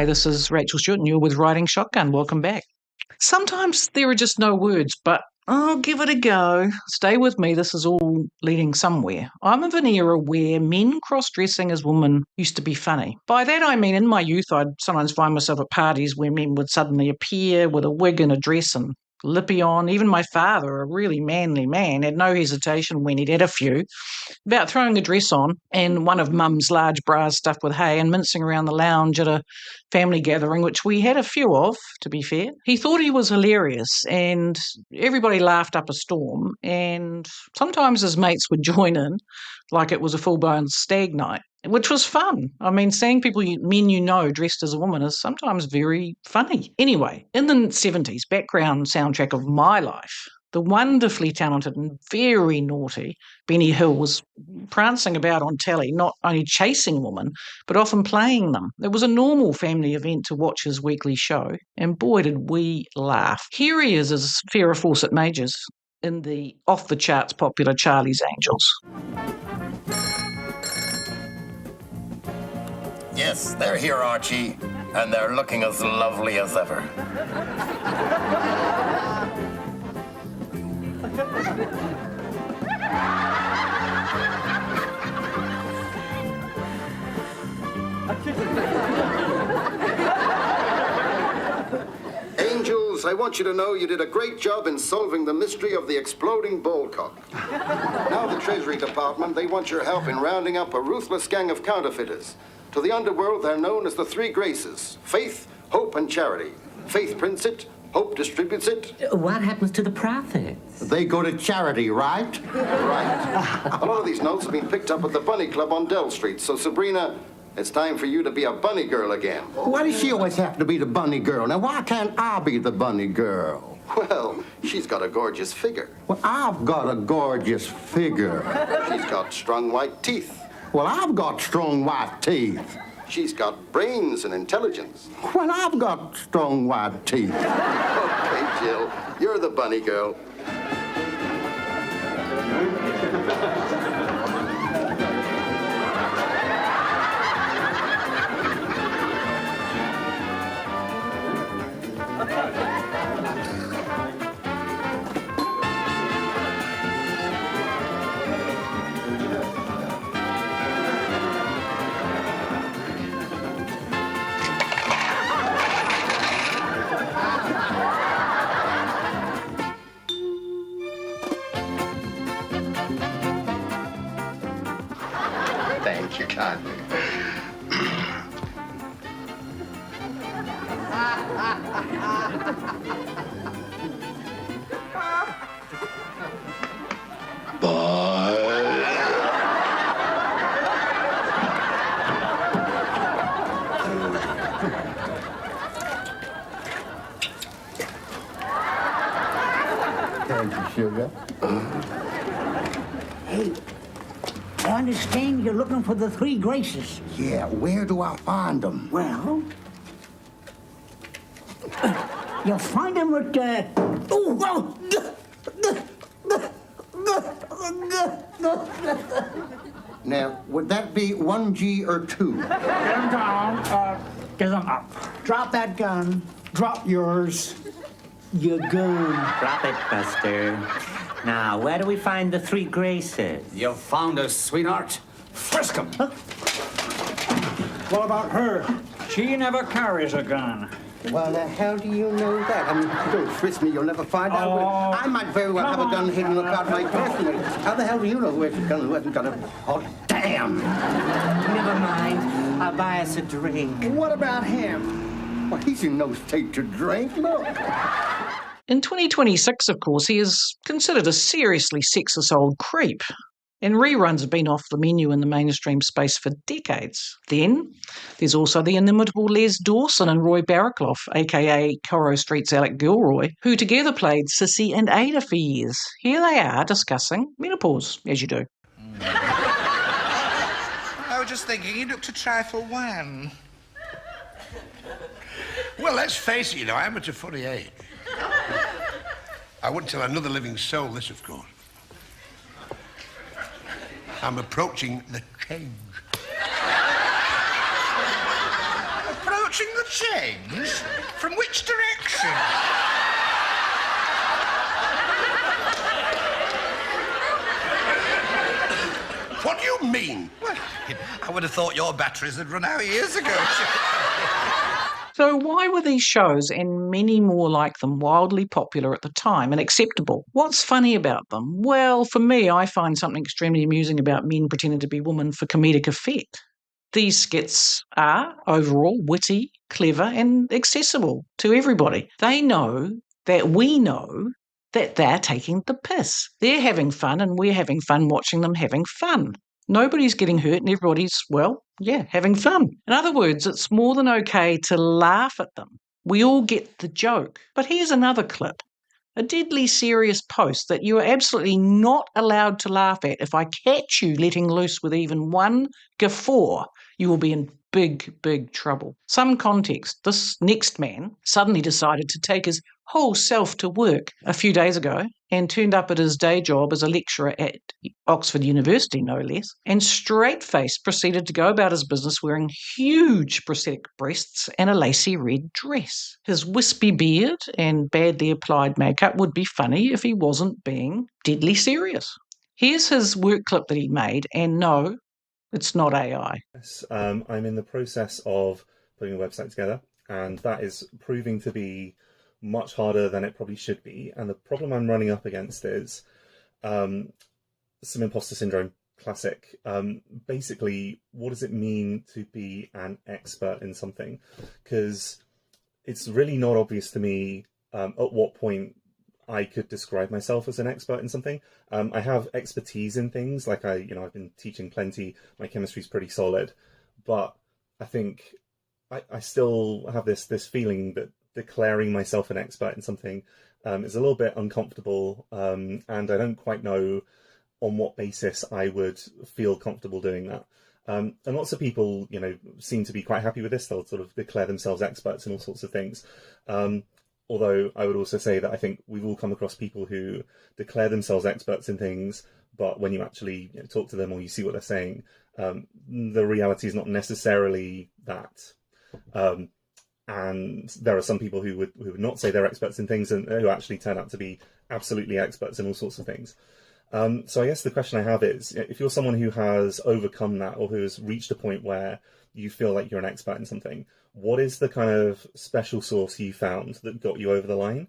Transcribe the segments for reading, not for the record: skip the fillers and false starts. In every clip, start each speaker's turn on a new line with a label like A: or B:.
A: Hi, this is Rachel Stewart and you're with Riding Shotgun. Welcome back. Sometimes there are just no words, but I'll give it a go. Stay with me, this is all leading somewhere. I'm of an era where men cross-dressing as women used to be funny. By that I mean in my youth I'd sometimes find myself at parties where men would suddenly appear with a wig and a dress and lippy on. Even my father, a really manly man, had no hesitation when he'd had a few about throwing a dress on and one of mum's large bras stuffed with hay and mincing around the lounge at a family gathering, which we had a few of, to be fair. He thought he was hilarious and everybody laughed up a storm, and sometimes his mates would join in like it was a full-blown stag night, which was fun. I mean, seeing men you know dressed as a woman is sometimes very funny. Anyway, in the 70s, background soundtrack of my life, the wonderfully talented and very naughty Benny Hill was prancing about on telly, not only chasing women, but often playing them. It was a normal family event to watch his weekly show, and boy did we laugh. Here he is as Farrah Fawcett Majors in the off-the-charts popular Charlie's Angels.
B: Yes, they're here, Archie, and they're looking as lovely as ever.
C: Angels, I want you to know you did a great job in solving the mystery of the exploding ballcock. Now the Treasury Department, they want your help in rounding up a ruthless gang of counterfeiters. To the underworld, they're known as the Three Graces: faith, hope, and charity. Faith prints it, hope distributes it.
D: What happens to the profits?
C: They go to charity, right? Right. A lot of these notes have been picked up at the Bunny Club on Dell Street. So, Sabrina, it's time for you to be a bunny girl again.
E: Why does she always have to be the bunny girl? Now, why can't I be the bunny girl?
C: Well, she's got a gorgeous figure.
E: Well, I've got a gorgeous figure.
C: She's got strong white teeth.
E: Well, I've got strong white teeth.
C: She's got brains and intelligence.
E: Well, I've got strong white teeth.
C: Okay, Jill, you're the bunny girl.
B: Thank you kindly.
E: Thank you, sugar.
F: Hey, I understand you're looking for the Three Graces.
E: Yeah, where do I find them?
F: Well, you'll find them at,
E: Now, would that be 1G or 2?
F: Get them down, get them up. Drop that gun. Drop yours. Your gun.
D: Drop it, Buster. Now, where do we find the Three Graces?
G: You found us, sweetheart. Frisk 'em.
H: What about her? She never carries a gun.
E: Well, the hell do you know that? I mean, don't frisk me, you'll never find out.
H: Oh,
E: I might very well have a gun hidden about my person. How the hell do you know where's the gun, who hasn't got a... Oh, damn!
D: Never mind. I'll buy us a drink.
E: What about him? Well, he's in no state to drink, look.
A: In 2026, of course, he is considered a seriously sexist old creep, and reruns have been off the menu in the mainstream space for decades. Then there's also the inimitable Les Dawson and Roy Barraclough, aka Coro Street's Alec Gilroy, who together played Sissy and Ada for years. Here they are discussing menopause, as you do.
I: I was just thinking you looked a trifle wan.
J: Well, let's face it, you know, I'm at a funny age. I wouldn't tell another living soul this, of course. I'm approaching the change.
I: Watching the change? From which direction?
J: What do you mean?
I: Well, I would have thought your batteries had run out years ago.
A: So why were these shows, and many more like them, wildly popular at the time and acceptable? What's funny about them? Well, for me, I find something extremely amusing about men pretending to be women for comedic effect. These skits are, overall, witty, clever and accessible to everybody. They know that we know that they're taking the piss. They're having fun and we're having fun watching them having fun. Nobody's getting hurt and everybody's, well, yeah, having fun. In other words, it's more than okay to laugh at them. We all get the joke. But here's another clip. A deadly serious post that you are absolutely not allowed to laugh at. If I catch you letting loose with even one guffaw, you will be in big, big trouble. Some context. This next man suddenly decided to take his whole self to work a few days ago and turned up at his day job as a lecturer at Oxford University, no less, and straight-faced proceeded to go about his business wearing huge prosthetic breasts and a lacy red dress. His wispy beard and badly applied makeup would be funny if he wasn't being deadly serious. Here's his work clip that he made, and no, it's not AI.
K: Yes, I'm in the process of putting a website together, and that is proving to be much harder than it probably should be. And the problem I'm running up against is some imposter syndrome, classic. Basically, what does it mean to be an expert in something? Because it's really not obvious to me at what point I could describe myself as an expert in something. I have expertise in things, like I've been teaching plenty. My chemistry's pretty solid, but I think I still have this feeling that declaring myself an expert in something is a little bit uncomfortable, and I don't quite know on what basis I would feel comfortable doing that. And lots of people, seem to be quite happy with this. They'll sort of declare themselves experts in all sorts of things. Although I would also say that I think we've all come across people who declare themselves experts in things, but when you actually talk to them or you see what they're saying, the reality is not necessarily that. And there are some people who would not say they're experts in things and who actually turn out to be absolutely experts in all sorts of things. So I guess the question I have is, if you're someone who has overcome that or who has reached a point where you feel like you're an expert in something, what is the kind of special sauce you found that got you over the line?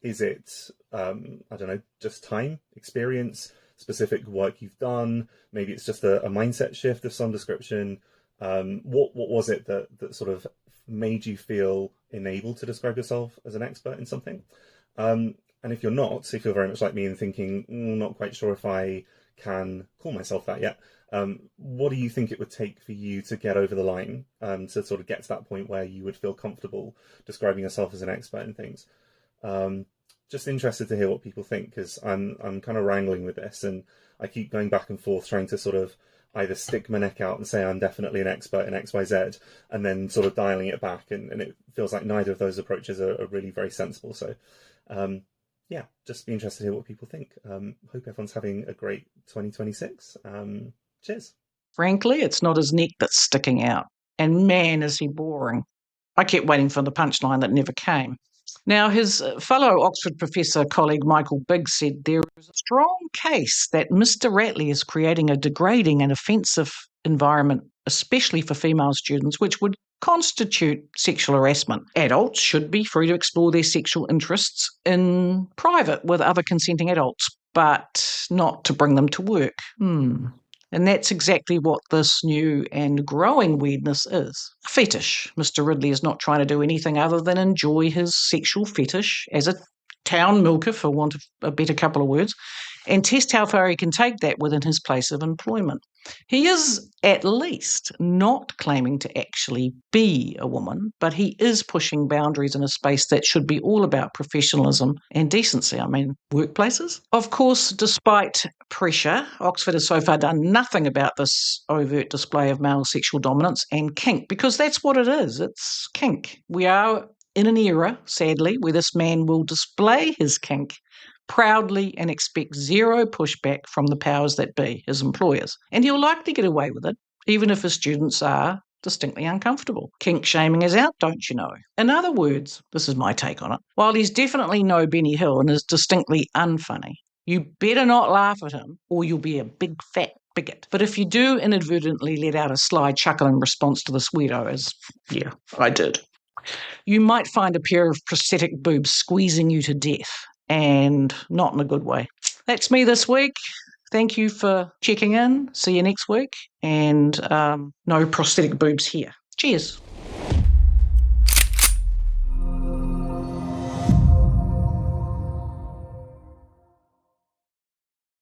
K: Is it, I don't know, just time, experience, specific work you've done? Maybe it's just a mindset shift of some description. What was it that sort of made you feel enabled to describe yourself as an expert in something? And if you're not, if you're very much like me and thinking, not quite sure if I can call myself that yet, what do you think it would take for you to get over the line, to sort of get to that point where you would feel comfortable describing yourself as an expert in things? Just interested to hear what people think, because I'm kind of wrangling with this, and I keep going back and forth trying to sort of either stick my neck out and say I'm definitely an expert in XYZ, and then sort of dialing it back, and it feels like neither of those approaches are really very sensible. So yeah, just be interested to hear what people think. Hope everyone's having a great 2026. Cheers.
A: Frankly, it's not his neck that's sticking out. And man, is he boring. I kept waiting for the punchline that never came. Now, his fellow Oxford professor colleague Michael Biggs said there is a strong case that Mr. Ratley is creating a degrading and offensive environment, especially for female students, which would constitute sexual harassment. Adults should be free to explore their sexual interests in private with other consenting adults, but not to bring them to work. And that's exactly what this new and growing weirdness is. Fetish. Mr. Ridley is not trying to do anything other than enjoy his sexual fetish as a town milker, for want of a better couple of words, and test how far he can take that within his place of employment. He is at least not claiming to actually be a woman, but he is pushing boundaries in a space that should be all about professionalism and decency. I mean, workplaces. Of course, despite pressure, Oxford has so far done nothing about this overt display of male sexual dominance and kink, because that's what it is. It's kink. We are in an era, sadly, where this man will display his kink proudly and expect zero pushback from the powers that be, his employers. And he'll likely get away with it, even if his students are distinctly uncomfortable. Kink shaming is out, don't you know? In other words, this is my take on it, while he's definitely no Benny Hill and is distinctly unfunny, you better not laugh at him or you'll be a big fat bigot. But if you do inadvertently let out a sly chuckle in response to this weirdo, as, yeah, I did, you might find a pair of prosthetic boobs squeezing you to death, and not in a good way. That's me this week. Thank you for checking in. See you next week. And no prosthetic boobs here. Cheers.